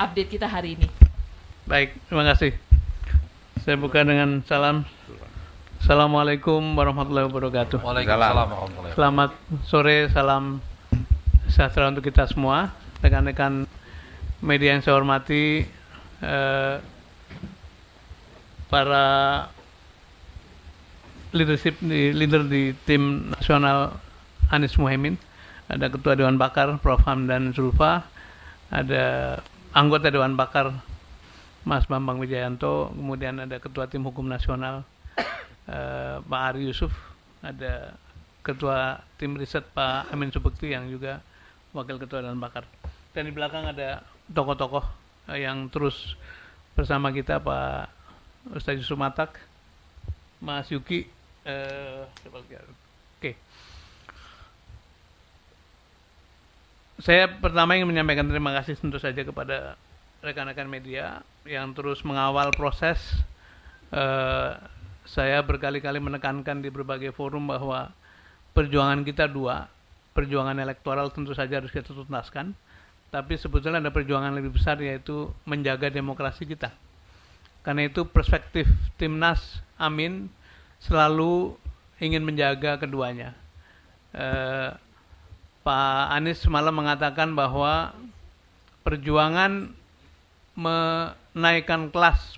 update kita hari ini. Baik, terima kasih. Saya buka dengan salam. Assalamualaikum warahmatullahi wabarakatuh. Waalaikumsalam warahmatullahi wabarakatuh. Selamat sore, salam sejahtera untuk kita semua. Rekan-rekan media yang saya hormati, para leader di tim nasional Anies Muhaimin, ada Ketua Dewan Pakar Prof. Hamdan Zulfa, ada anggota Dewan Pakar Mas Bambang Wijayanto, kemudian ada Ketua Tim Hukum Nasional Pak Ari Yusuf, ada Ketua Tim Riset Pak Amin Subekti yang juga Wakil Ketua Dewan Pakar. Dan di belakang ada tokoh-tokoh yang terus bersama kita, Pak Ustadz Yusuf Matak, Mas Yuki, Oke. Saya pertama ingin menyampaikan terima kasih tentu saja kepada rekan-rekan media yang terus mengawal proses. Saya berkali-kali menekankan di berbagai forum bahwa perjuangan kita dua, perjuangan elektoral tentu saja harus kita tuntaskan, tapi sebetulnya ada perjuangan lebih besar, yaitu menjaga demokrasi kita. Karena itu perspektif Timnas Amin selalu ingin menjaga keduanya. Pak Anies semalam mengatakan bahwa perjuangan menaikkan kelas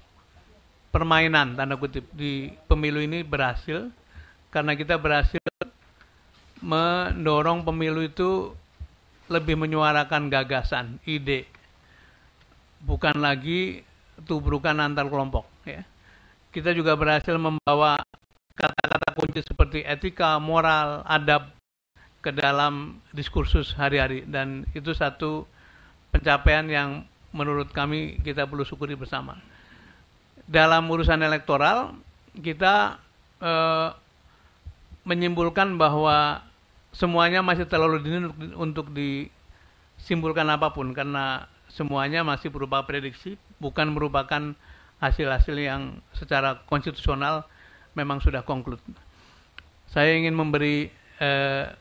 permainan, tanda kutip, di pemilu ini berhasil karena kita berhasil mendorong pemilu itu lebih menyuarakan gagasan, ide, bukan lagi tubrukan antar kelompok. Ya. Kita juga berhasil membawa kata-kata kunci seperti etika, moral, adab ke dalam diskursus hari-hari, dan itu satu pencapaian yang menurut kami kita perlu syukuri bersama. Dalam urusan elektoral, kita menyimpulkan bahwa semuanya masih terlalu dini untuk disimpulkan apapun, karena semuanya masih berupa prediksi, bukan merupakan hasil-hasil yang secara konstitusional memang sudah konklud. Saya ingin memberi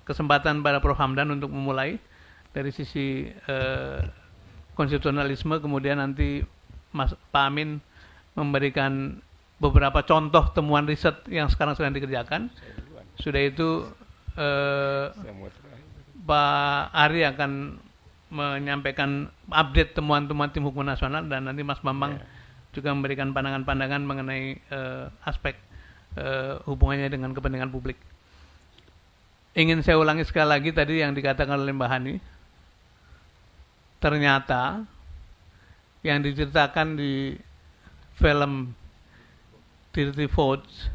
kesempatan pada Prof. Hamdan untuk memulai dari sisi konstitusionalisme, kemudian nanti Pak Amin memberikan beberapa contoh temuan riset yang sekarang sedang dikerjakan. Sudah itu Pak Ari akan menyampaikan update temuan-temuan tim hukum nasional, dan nanti Mas Bambang juga memberikan pandangan-pandangan mengenai aspek hubungannya dengan kepentingan publik. Ingin saya ulangi sekali lagi tadi yang dikatakan oleh Mbak Hani. Ternyata yang diceritakan di film Dirty Votes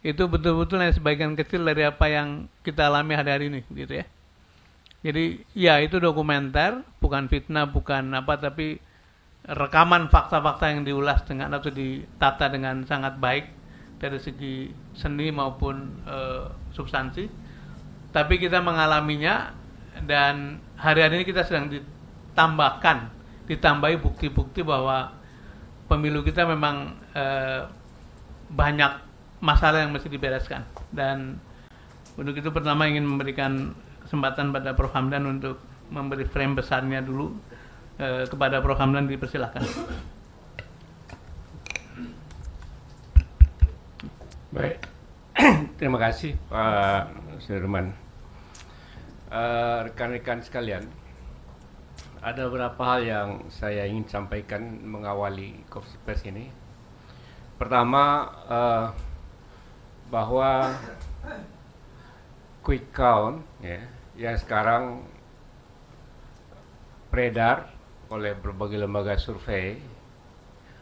itu betul-betul hanya sebagian kecil dari apa yang kita alami hari-hari ini, gitu ya. Jadi ya, itu dokumenter, bukan fitnah, bukan apa, tapi rekaman fakta-fakta yang diulas dengan atau ditata dengan sangat baik dari segi seni maupun substansi. Tapi kita mengalaminya, dan hari-hari ini kita sedang ditambahi bukti-bukti bahwa pemilu kita memang banyak masalah yang mesti dibereskan. Dan untuk itu pertama ingin memberikan kesempatan pada Prof. Hamdan untuk memberi frame besarnya dulu. Kepada Prof. Hamdan dipersilahkan. Baik, terima kasih Pak Sudirman. Rekan-rekan sekalian, ada beberapa hal yang saya ingin sampaikan mengawali konferensi pers ini. Pertama, bahwa quick count ya, yang sekarang beredar oleh berbagai lembaga survei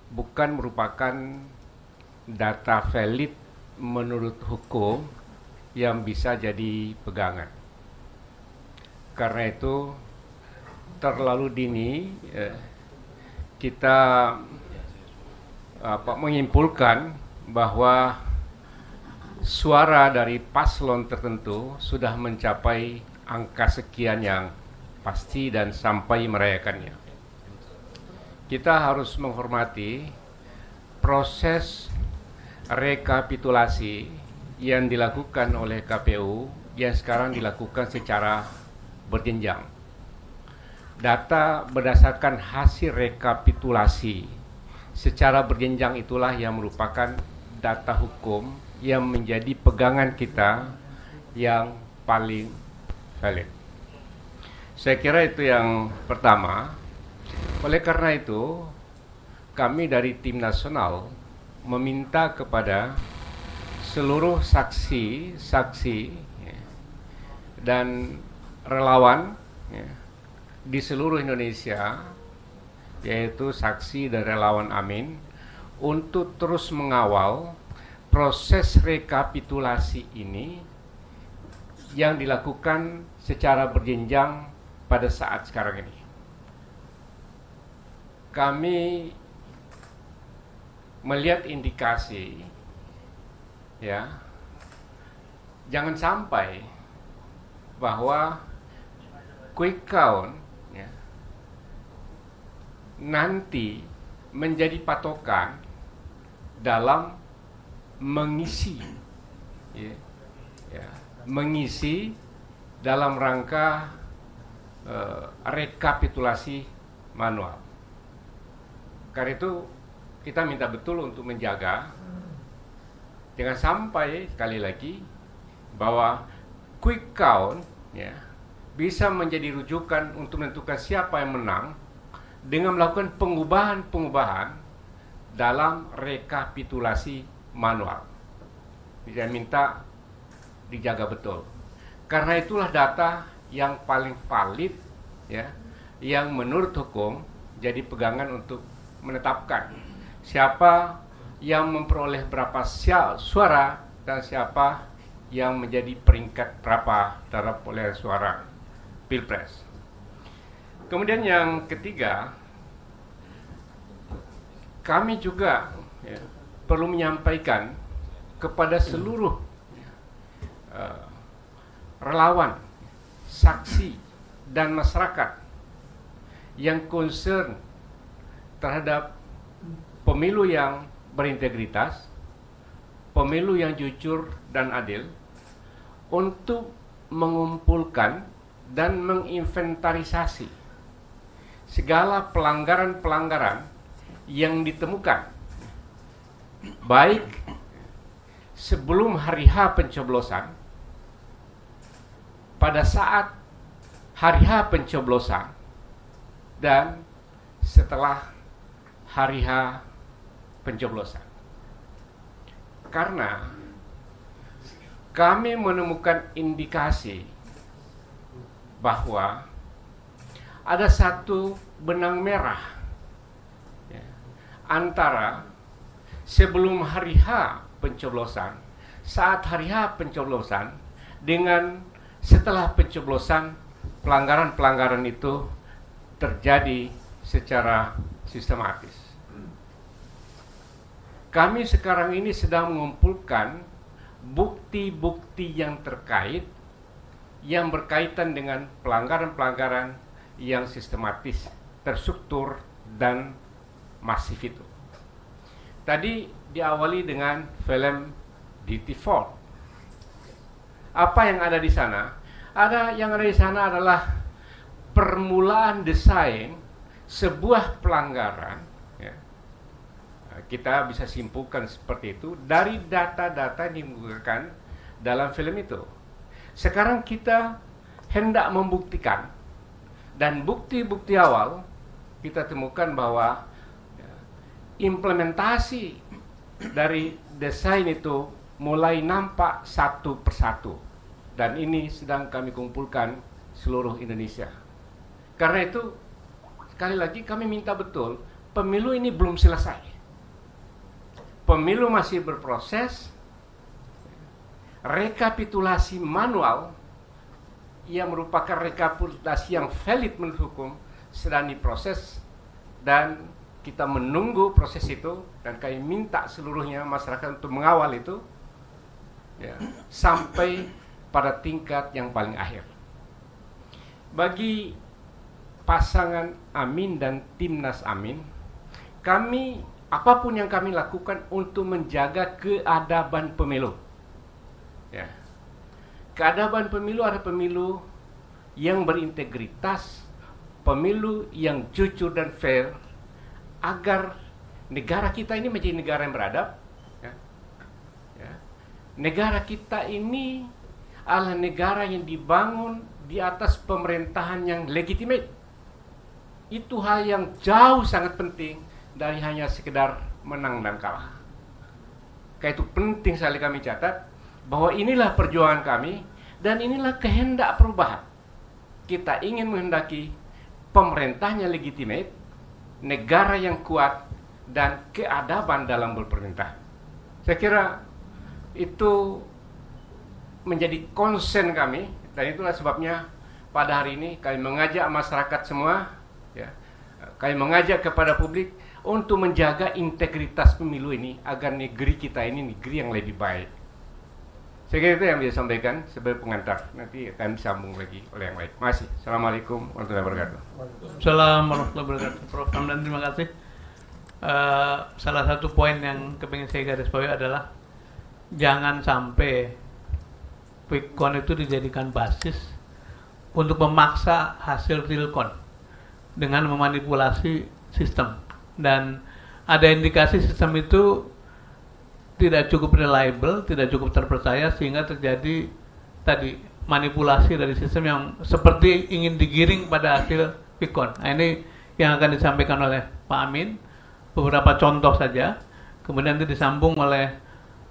bukan merupakan data valid menurut hukum yang bisa jadi pegangan. Karena itu terlalu dini kita menyimpulkan bahwa suara dari paslon tertentu sudah mencapai angka sekian yang pasti dan sampai merayakannya. Kita harus menghormati proses rekapitulasi yang dilakukan oleh KPU yang sekarang dilakukan secara berjenjang. data berdasarkan hasil rekapitulasi secara berjenjang itulah yang merupakan data hukum yang menjadi pegangan kita yang paling valid. Saya kira itu yang pertama. Oleh karena itu, kami dari tim nasional meminta kepada seluruh saksi-saksi dan relawan di seluruh Indonesia, yaitu saksi dan relawan Amin, untuk terus mengawal proses rekapitulasi ini yang dilakukan secara berjenjang pada saat sekarang ini. Kami melihat indikasi, ya, jangan sampai bahwa quick count nanti menjadi patokan dalam mengisi mengisi dalam rangka rekapitulasi manual. Karena itu kita minta betul untuk menjaga jangan sampai sekali lagi bahwa quick count bisa menjadi rujukan untuk menentukan siapa yang menang dengan melakukan pengubahan-pengubahan dalam rekapitulasi manual. Saya minta dijaga betul. Karena itulah data yang paling valid, yang menurut hukum jadi pegangan untuk menetapkan siapa yang memperoleh berapa suara dan siapa yang menjadi peringkat berapa dalam perolehan suara Pilpres. Kemudian yang ketiga, kami juga perlu menyampaikan kepada seluruh relawan, saksi, dan masyarakat yang concern terhadap pemilu yang berintegritas, pemilu yang jujur dan adil, untuk mengumpulkan dan menginventarisasi segala pelanggaran-pelanggaran yang ditemukan baik sebelum hari H pencoblosan, pada saat hari H pencoblosan, dan setelah hari H pencoblosan. Karena kami menemukan indikasi bahwa ada satu benang merah antara sebelum hari H pencoblosan, saat hari H pencoblosan, dengan setelah pencoblosan. Pelanggaran-pelanggaran itu terjadi secara sistematis. Kami sekarang ini sedang mengumpulkan bukti-bukti yang terkait, yang berkaitan dengan pelanggaran-pelanggaran yang sistematis, terstruktur, dan masif itu. Tadi diawali dengan film DT4. Apa yang ada di sana? Yang ada di sana adalah permulaan desain sebuah pelanggaran. Kita bisa simpulkan seperti itu dari data-data yang digunakan dalam film itu. Sekarang kita hendak membuktikan, dan bukti-bukti awal kita temukan bahwa implementasi dari desain itu mulai nampak satu persatu, dan ini sedang kami kumpulkan seluruh Indonesia. Karena itu sekali lagi kami minta betul, pemilu ini belum selesai, pemilu masih berproses. Rekapitulasi manual yang merupakan rekapitulasi yang valid menurut hukum sedang diproses, dan kita menunggu proses itu, dan kami minta seluruhnya masyarakat untuk mengawal itu sampai pada tingkat yang paling akhir. Bagi pasangan Amin dan Timnas Amin, kami apapun yang kami lakukan untuk menjaga keadaban pemilu. Keadaban pemilu ada pemilu yang berintegritas, pemilu yang jujur dan fair agar negara kita ini menjadi negara yang beradab. Ya. Ya. Negara kita ini adalah negara yang dibangun di atas pemerintahan yang legitimate. Itu hal yang jauh sangat penting dari hanya sekedar menang dan kalah. Karena itu penting sekali kami catat bahwa inilah perjuangan kami dan inilah kehendak perubahan. Kita ingin menghendaki pemerintahnya legitimate, negara yang kuat, dan keadaban dalam berperintah. Saya kira itu menjadi concern kami, dan itulah sebabnya pada hari ini kami mengajak masyarakat semua, ya, kami mengajak kepada publik untuk menjaga integritas pemilu ini agar negeri kita ini negeri yang lebih baik. Saya kira itu yang bisa sampaikan sebagai pengantar. Nanti akan disambung lagi oleh yang lain. Masih. Assalamualaikum warahmatullahi wabarakatuh. Assalamualaikum warahmatullahi wabarakatuh. Prof. Hamdan, terima kasih. Salah satu poin yang kepingin saya garis bawahi adalah jangan sampai quick count itu dijadikan basis untuk memaksa hasil real count dengan memanipulasi sistem, dan ada indikasi sistem itu tidak cukup reliable, tidak cukup terpercaya, sehingga terjadi tadi manipulasi dari sistem yang seperti ingin digiring pada hasil quick count. Nah, ini yang akan disampaikan oleh Pak Amin, beberapa contoh saja, kemudian nanti disambung oleh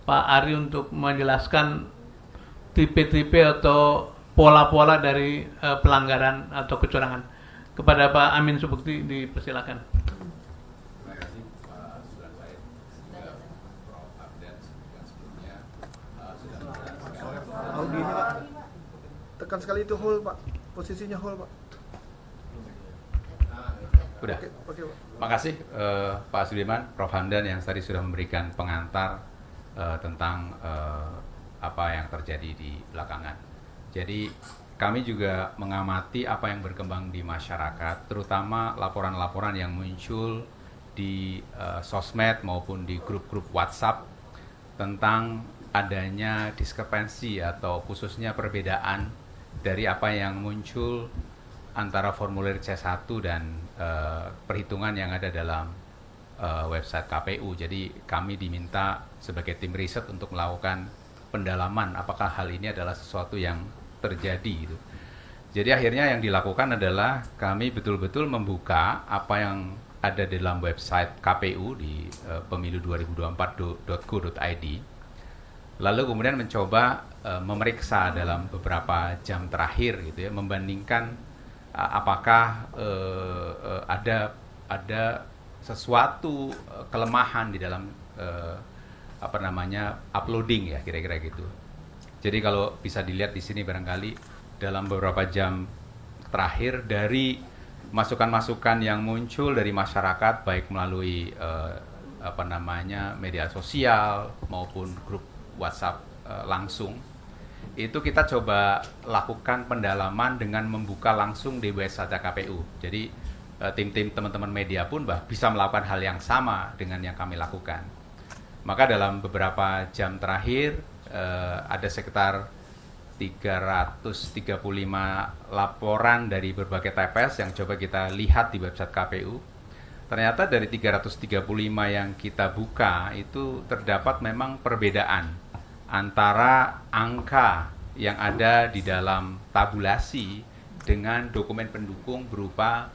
Pak Ari untuk menjelaskan tipe-tipe atau pola-pola dari pelanggaran atau kecurangan. Kepada Pak Amin Subukti dipersilakan. Terima kasih Pak Sulan Said, juga Prof. Hamdan yang sebelumnya sudah menjelaskan. Audionya Pak, tekan sekali itu hold Pak, posisinya hold Pak. Udah. Oke Pak. Makasih Pak Sudirman, Prof. Hamdan yang tadi sudah memberikan pengantar tentang apa yang terjadi di belakangan. Jadi kami juga mengamati apa yang berkembang di masyarakat, terutama laporan-laporan yang muncul di sosmed maupun di grup-grup WhatsApp tentang adanya diskrepansi atau khususnya perbedaan dari apa yang muncul antara formulir C1 dan perhitungan yang ada dalam website KPU. Jadi kami diminta sebagai tim riset untuk melakukan pendalaman apakah hal ini adalah sesuatu yang terjadi gitu. Jadi akhirnya yang dilakukan adalah kami betul-betul membuka apa yang ada di dalam website KPU di pemilu2024.go.id. Lalu kemudian mencoba memeriksa dalam beberapa jam terakhir gitu ya, membandingkan apakah ada sesuatu kelemahan di dalam uploading ya, kira-kira gitu. Jadi kalau bisa dilihat di sini barangkali dalam beberapa jam terakhir dari masukan-masukan yang muncul dari masyarakat baik melalui media sosial maupun grup WhatsApp langsung, itu kita coba lakukan pendalaman dengan membuka langsung di website KPU. Jadi tim-tim teman-teman media pun bisa melakukan hal yang sama dengan yang kami lakukan. Maka dalam beberapa jam terakhir ada sekitar 335 laporan dari berbagai TPS yang coba kita lihat di website KPU. Ternyata dari 335 yang kita buka itu terdapat memang perbedaan antara angka yang ada di dalam tabulasi dengan dokumen pendukung berupa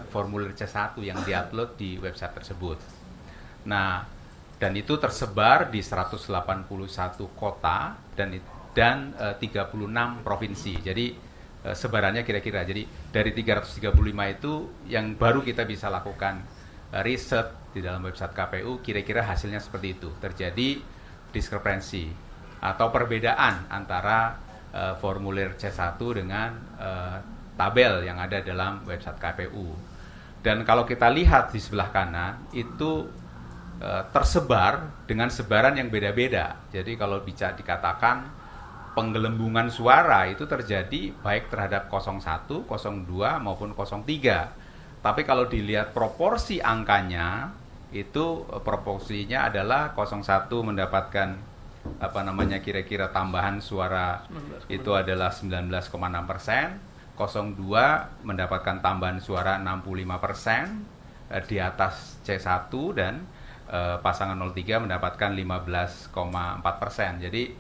formulir C1 yang diupload di website tersebut. Nah, dan itu tersebar di 181 kota dan 36 provinsi. Jadi sebarannya kira-kira. Jadi dari 335 itu yang baru kita bisa lakukan riset di dalam website KPU, kira-kira hasilnya seperti itu. Terjadi diskrepansi atau perbedaan antara formulir C1 dengan tabel yang ada dalam website KPU. Dan kalau kita lihat di sebelah kanan itu tersebar dengan sebaran yang beda-beda. Jadi kalau bisa dikatakan penggelembungan suara itu terjadi baik terhadap 01, 02 maupun 03. Tapi kalau dilihat proporsi angkanya itu proporsinya adalah 01 mendapatkan kira-kira tambahan suara itu adalah 19,6%, 02 mendapatkan tambahan suara 65%, di atas C1, dan pasangan 03 mendapatkan 15,4%. Jadi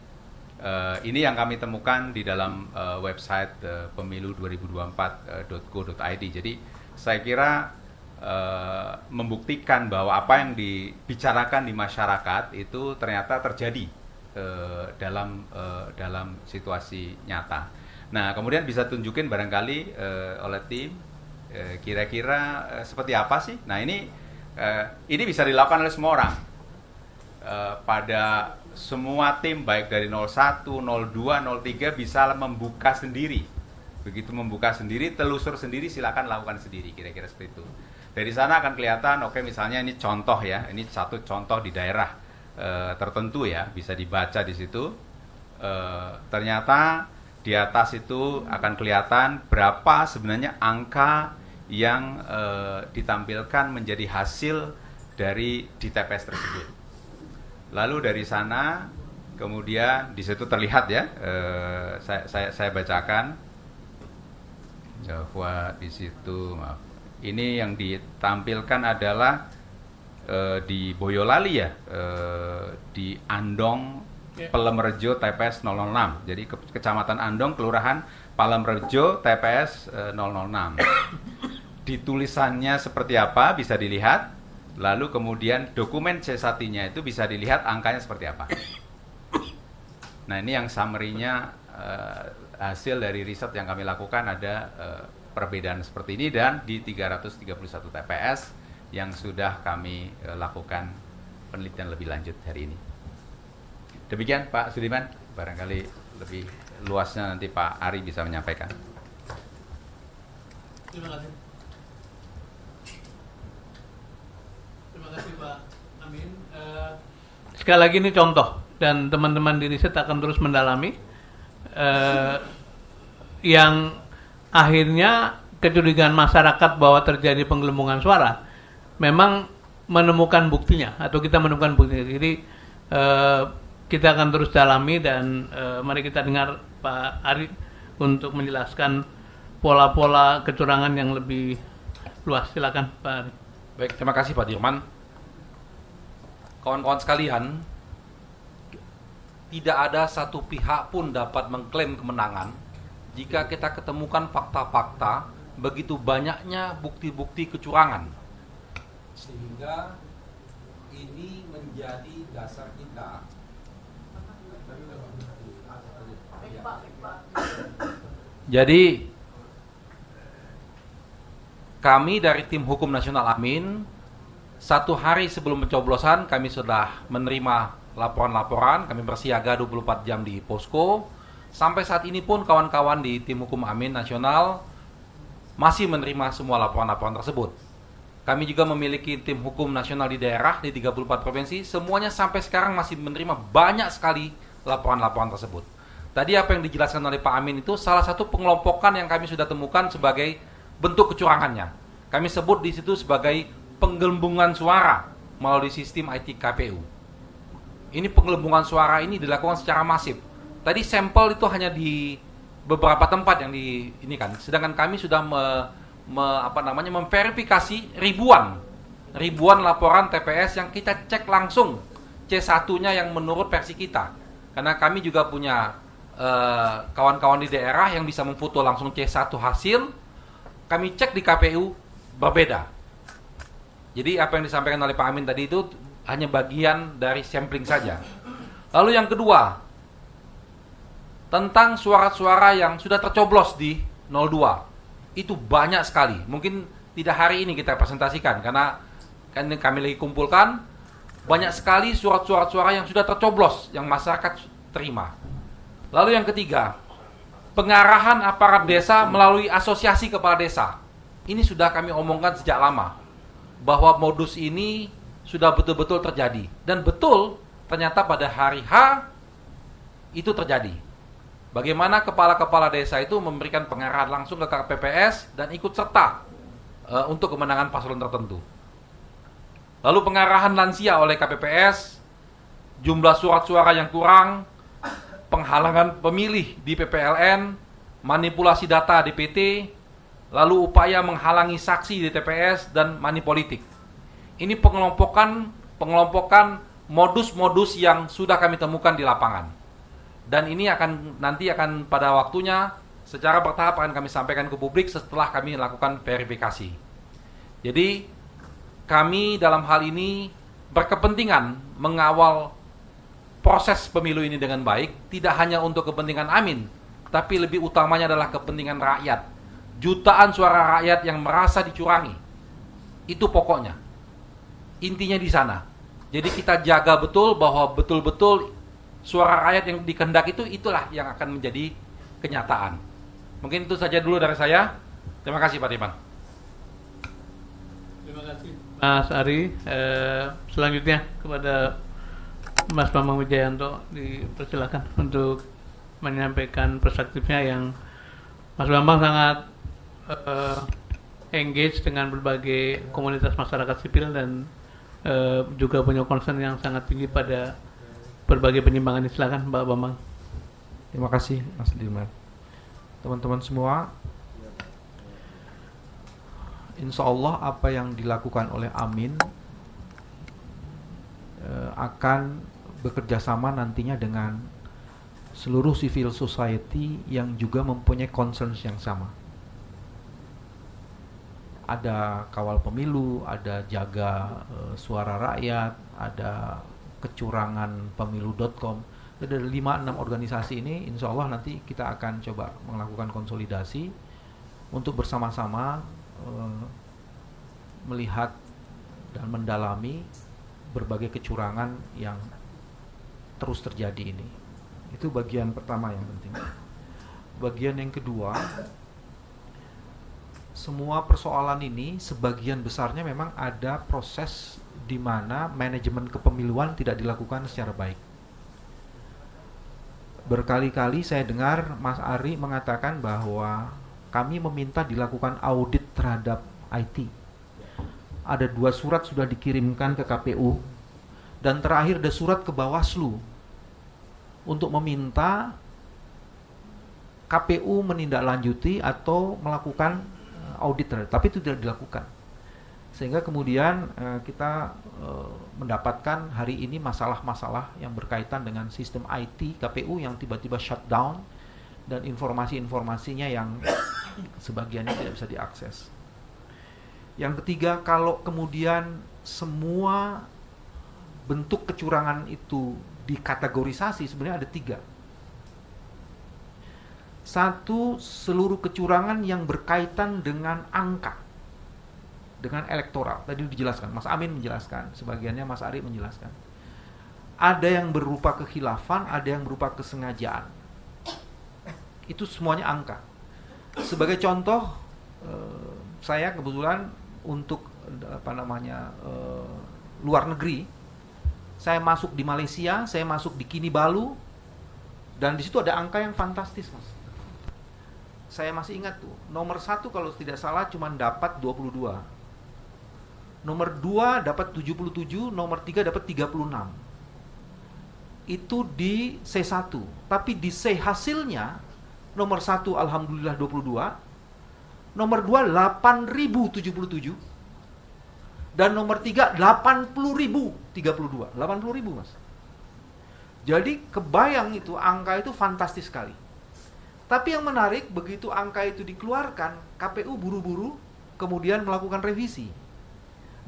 ini yang kami temukan di dalam website pemilu2024.go.id. Jadi saya kira membuktikan bahwa apa yang dibicarakan di masyarakat itu ternyata terjadi dalam situasi nyata. Nah, kemudian bisa tunjukin barangkali oleh tim kira-kira seperti apa sih? Nah, ini bisa dilakukan oleh semua orang. Pada semua tim baik dari 01, 02, 03 bisa membuka sendiri. Begitu membuka sendiri, telusur sendiri, silakan lakukan sendiri, kira-kira seperti itu. Dari sana akan kelihatan, oke, misalnya ini contoh ya, ini satu contoh di daerah tertentu ya, bisa dibaca di situ. Ternyata di atas itu akan kelihatan berapa sebenarnya angka yang ditampilkan menjadi hasil dari di TPS tersebut. Lalu dari sana kemudian di situ terlihat ya, saya bacakan bahwa di situ, maaf, ini yang ditampilkan adalah di Boyolali ya, di Andong, Palemerejo, TPS 006. Jadi Kecamatan Andong, Kelurahan Palemerejo, TPS 006. Di tulisannya seperti apa bisa dilihat, lalu kemudian dokumen C1-nya itu bisa dilihat angkanya seperti apa. Nah, ini yang summary-nya, hasil dari riset yang kami lakukan ada perbedaan seperti ini, dan di 331 TPS yang sudah kami lakukan penelitian lebih lanjut hari ini. Demikian Pak Sudiman, barangkali lebih luasnya nanti Pak Ari bisa menyampaikan. Terima kasih. Terima kasih Pak Amin. Sekali lagi ini contoh, dan teman-teman di riset akan terus mendalami. Yang akhirnya kecurigaan masyarakat bahwa terjadi penggelembungan suara memang menemukan buktinya, atau kita menemukan buktinya. Jadi kita akan terus dalami, dan mari kita dengar Pak Ari untuk menjelaskan pola-pola kecurangan yang lebih luas. Silakan Pak Ari. Baik, terima kasih Pak Dirman. Kawan-kawan sekalian, tidak ada satu pihak pun dapat mengklaim kemenangan jika kita ketemukan fakta-fakta begitu banyaknya bukti-bukti kecurangan. Sehingga ini menjadi dasar kita. Jadi kami dari tim hukum nasional Amin, 1 hari sebelum pencoblosan kami sudah menerima laporan-laporan. Kami bersiaga 24 jam di posko. Sampai saat ini pun kawan-kawan di tim hukum Amin nasional masih menerima semua laporan-laporan tersebut. Kami juga memiliki tim hukum nasional di daerah di 34 provinsi. Semuanya sampai sekarang masih menerima banyak sekali laporan-laporan tersebut. Tadi apa yang dijelaskan oleh Pak Amin itu salah satu pengelompokan yang kami sudah temukan sebagai bentuk kecurangannya. Kami sebut di situ sebagai penggelembungan suara melalui sistem IT KPU. Ini penggelembungan suara ini dilakukan secara masif. Tadi sampel itu hanya di beberapa tempat yang di ini kan. Sedangkan kami sudah memverifikasi ribuan laporan TPS yang kita cek langsung C1-nya yang menurut versi kita. Karena kami juga punya kawan-kawan di daerah yang bisa memfoto langsung C1 hasil. Kami cek di KPU berbeda. Jadi apa yang disampaikan oleh Pak Amin tadi itu hanya bagian dari sampling saja. Lalu yang kedua, tentang suara-suara yang sudah tercoblos di 02. Itu banyak sekali. Mungkin tidak hari ini kita presentasikan karena kan kami lagi kumpulkan. Banyak sekali surat-surat suara yang sudah tercoblos yang masyarakat terima. Lalu yang ketiga, pengarahan aparat desa melalui asosiasi kepala desa. Ini sudah kami omongkan sejak lama bahwa modus ini sudah betul-betul terjadi, dan betul ternyata pada hari H itu terjadi. Bagaimana kepala-kepala desa itu memberikan pengarahan langsung ke KPPS dan ikut serta untuk kemenangan paslon tertentu. Lalu pengarahan lansia oleh KPPS, jumlah surat suara yang kurang, penghalangan pemilih di PPLN, manipulasi data DPT, lalu upaya menghalangi saksi di TPS, dan money politik. Ini pengelompokan modus-modus yang sudah kami temukan di lapangan. Dan ini nanti akan pada waktunya secara bertahap akan kami sampaikan ke publik setelah kami lakukan verifikasi. Jadi kami dalam hal ini berkepentingan mengawal proses pemilu ini dengan baik, tidak hanya untuk kepentingan Amin, tapi lebih utamanya adalah kepentingan rakyat. Jutaan suara rakyat yang merasa dicurangi. Itu pokoknya. Intinya di sana. Jadi kita jaga betul bahwa betul-betul suara rakyat yang dikehendak itulah yang akan menjadi kenyataan. Mungkin itu saja dulu dari saya. Terima kasih Pak Timan. Terima kasih Mas Ari. Selanjutnya kepada Mas Bambang Wijayanto, dipersilakan untuk menyampaikan perspektifnya yang Mas Bambang sangat engage dengan berbagai komunitas masyarakat sipil dan juga punya concern yang sangat tinggi pada berbagai penyimpangan. Silakan Mbak Bambang. Terima kasih Mas Diman. Teman-teman semua, insya Allah apa yang dilakukan oleh Amin akan bekerja sama nantinya dengan seluruh civil society yang juga mempunyai concerns yang sama. Ada kawal pemilu, ada jaga suara rakyat, ada kecurangan pemilu.com. Dari 5-6 organisasi ini insya Allah nanti kita akan coba melakukan konsolidasi untuk bersama-sama melihat dan mendalami berbagai kecurangan yang terus terjadi ini. Itu bagian pertama yang penting. Bagian yang kedua, semua persoalan ini sebagian besarnya memang ada proses di mana manajemen kepemiluan tidak dilakukan secara baik. Berkali-kali saya dengar Mas Ari mengatakan bahwa kami meminta dilakukan audit terhadap IT. Ada 2 surat sudah dikirimkan ke KPU dan terakhir ada surat ke Bawaslu untuk meminta KPU menindaklanjuti atau melakukan audit terhadap, tapi itu tidak dilakukan. Sehingga kemudian kita mendapatkan hari ini masalah-masalah yang berkaitan dengan sistem IT KPU yang tiba-tiba shutdown dan informasi-informasinya yang sebagiannya tidak bisa diakses. Yang ketiga, kalau kemudian semua bentuk kecurangan itu dikategorisasi, sebenarnya ada 3. Satu, seluruh kecurangan yang berkaitan dengan angka, dengan elektoral. Tadi dijelaskan, Mas Amin menjelaskan, sebagiannya Mas Ari menjelaskan. Ada yang berupa kekhilafan, ada yang berupa kesengajaan. Itu semuanya angka. Sebagai contoh, saya kebetulan untuk luar negeri, saya masuk di Malaysia, saya masuk di Kinabalu, dan di situ ada angka yang fantastis, Mas. Saya masih ingat tuh, nomor 1 kalau tidak salah cuma dapat 22. Nomor 2 dapat 77, nomor 3 dapat 36. Itu di C1. Tapi di C hasilnya, nomor 1 alhamdulillah 22, nomor 2 8.077, dan nomor 3 80.032. 80.000, Mas. Jadi kebayang itu, angka itu fantastis sekali. Tapi yang menarik, begitu angka itu dikeluarkan, KPU buru-buru kemudian melakukan revisi.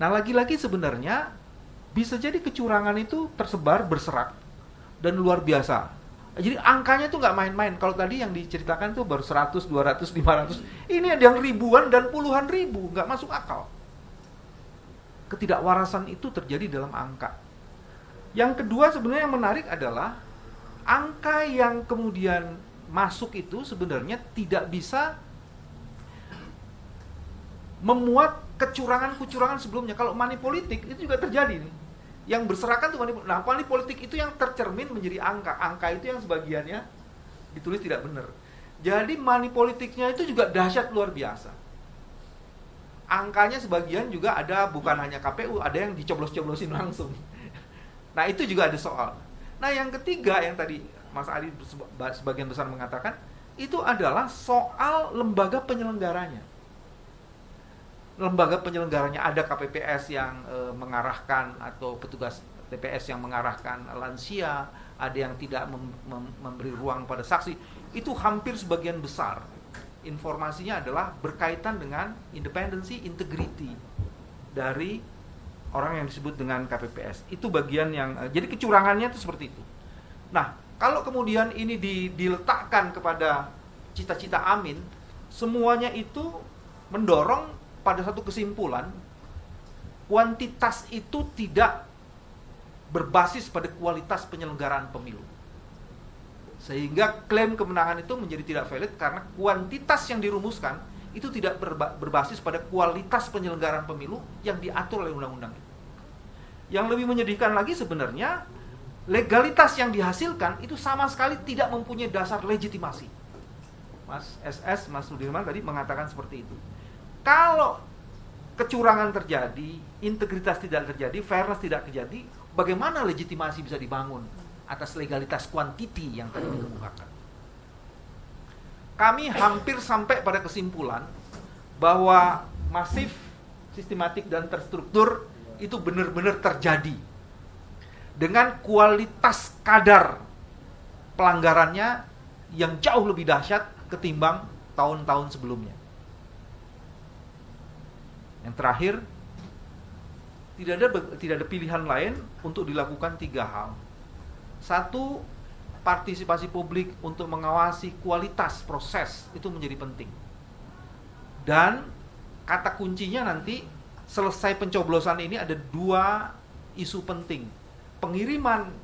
Nah, lagi-lagi sebenarnya bisa jadi kecurangan itu tersebar berserak dan luar biasa. Jadi angkanya itu nggak main-main. Kalau tadi yang diceritakan itu baru 100, 200, 500. Ini ada yang ribuan dan puluhan ribu, nggak masuk akal. Ketidakwarasan itu terjadi dalam angka. Yang kedua sebenarnya yang menarik adalah angka yang kemudian masuk itu sebenarnya tidak bisa memuat kecurangan-kecurangan sebelumnya. Kalau money politik itu juga terjadi nih. Yang berserakan tuh money politik. Nah, money politik itu yang tercermin menjadi angka. Angka itu yang sebagiannya ditulis tidak benar. Jadi money politiknya itu juga dahsyat luar biasa. Angkanya sebagian juga ada, bukan hanya KPU, ada yang dicoblos-coblosin langsung. Nah, itu juga ada soal. Nah, yang ketiga yang tadi Mas Ari sebagian besar mengatakan, itu adalah soal lembaga penyelenggaranya. Lembaga penyelenggaranya ada KPPS yang mengarahkan atau petugas TPS yang mengarahkan lansia, ada yang tidak memberi ruang pada saksi. Itu hampir sebagian besar informasinya adalah berkaitan dengan independensi, integrity dari orang yang disebut dengan KPPS. Itu bagian yang jadi kecurangannya itu seperti itu. Nah, kalau kemudian ini diletakkan kepada cita-cita Amin, semuanya itu mendorong pada satu kesimpulan, kuantitas itu tidak berbasis pada kualitas penyelenggaraan pemilu. Sehingga klaim kemenangan itu menjadi tidak valid karena kuantitas yang dirumuskan itu tidak berbasis pada kualitas penyelenggaraan pemilu yang diatur oleh undang-undang. Yang lebih menyedihkan lagi sebenarnya, legalitas yang dihasilkan itu sama sekali tidak mempunyai dasar legitimasi. Mas SS, Mas Sudirman tadi mengatakan seperti itu. Kalau kecurangan terjadi, integritas tidak terjadi, fairness tidak terjadi, bagaimana legitimasi bisa dibangun atas legalitas kuantiti yang tadi dikemukakan? Kami hampir sampai pada kesimpulan bahwa masif, sistematik, dan terstruktur itu benar-benar terjadi dengan kualitas kadar pelanggarannya yang jauh lebih dahsyat ketimbang tahun-tahun sebelumnya. Yang terakhir, tidak ada pilihan lain untuk dilakukan 3 hal. 1, partisipasi publik untuk mengawasi kualitas proses itu menjadi penting. Dan kata kuncinya nanti selesai pencoblosan ini ada 2 isu penting. Pengiriman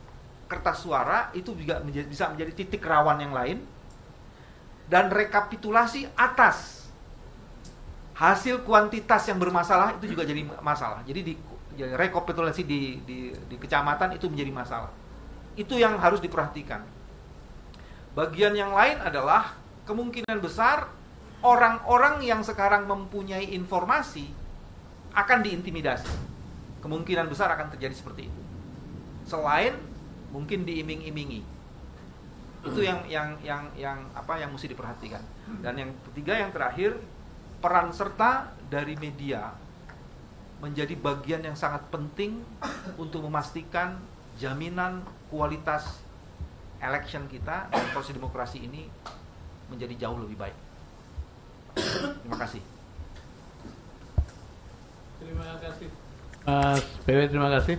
kertas suara itu juga bisa menjadi titik rawan yang lain, dan rekapitulasi atas hasil kuantitas yang bermasalah itu juga jadi masalah. Jadi rekapitulasi di kecamatan itu menjadi masalah. Itu yang harus diperhatikan. Bagian yang lain adalah kemungkinan besar orang-orang yang sekarang mempunyai informasi akan diintimidasi. Kemungkinan besar akan terjadi seperti itu. Selain mungkin diiming-imingi. Itu yang mesti diperhatikan. Dan yang ketiga, yang terakhir, peran serta dari media menjadi bagian yang sangat penting untuk memastikan jaminan kualitas election kita dan proses demokrasi ini menjadi jauh lebih baik. Terima kasih. Terima kasih, Mas PW, terima kasih.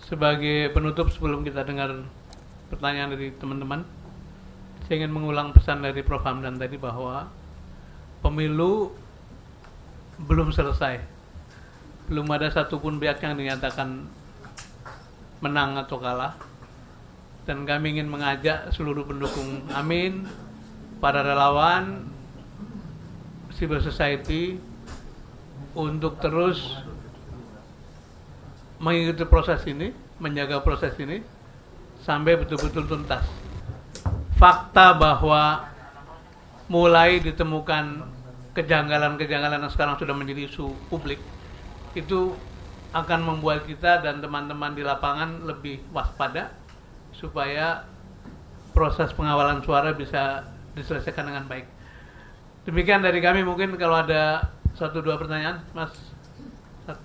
Sebagai penutup sebelum kita dengar pertanyaan dari teman-teman, saya ingin mengulang pesan dari Prof. Hamdan tadi bahwa pemilu belum selesai. Belum ada satupun pihak yang dinyatakan menang atau kalah. Dan kami ingin mengajak seluruh pendukung Amin, para relawan, civil society untuk terus mengikuti proses ini, menjaga proses ini sampai betul-betul tuntas. Fakta bahwa mulai ditemukan kejanggalan-kejanggalan yang sekarang sudah menjadi isu publik itu akan membuat kita dan teman-teman di lapangan lebih waspada supaya proses pengawalan suara bisa diselesaikan dengan baik. Demikian dari kami. Mungkin kalau ada 1-2 pertanyaan, Mas. 1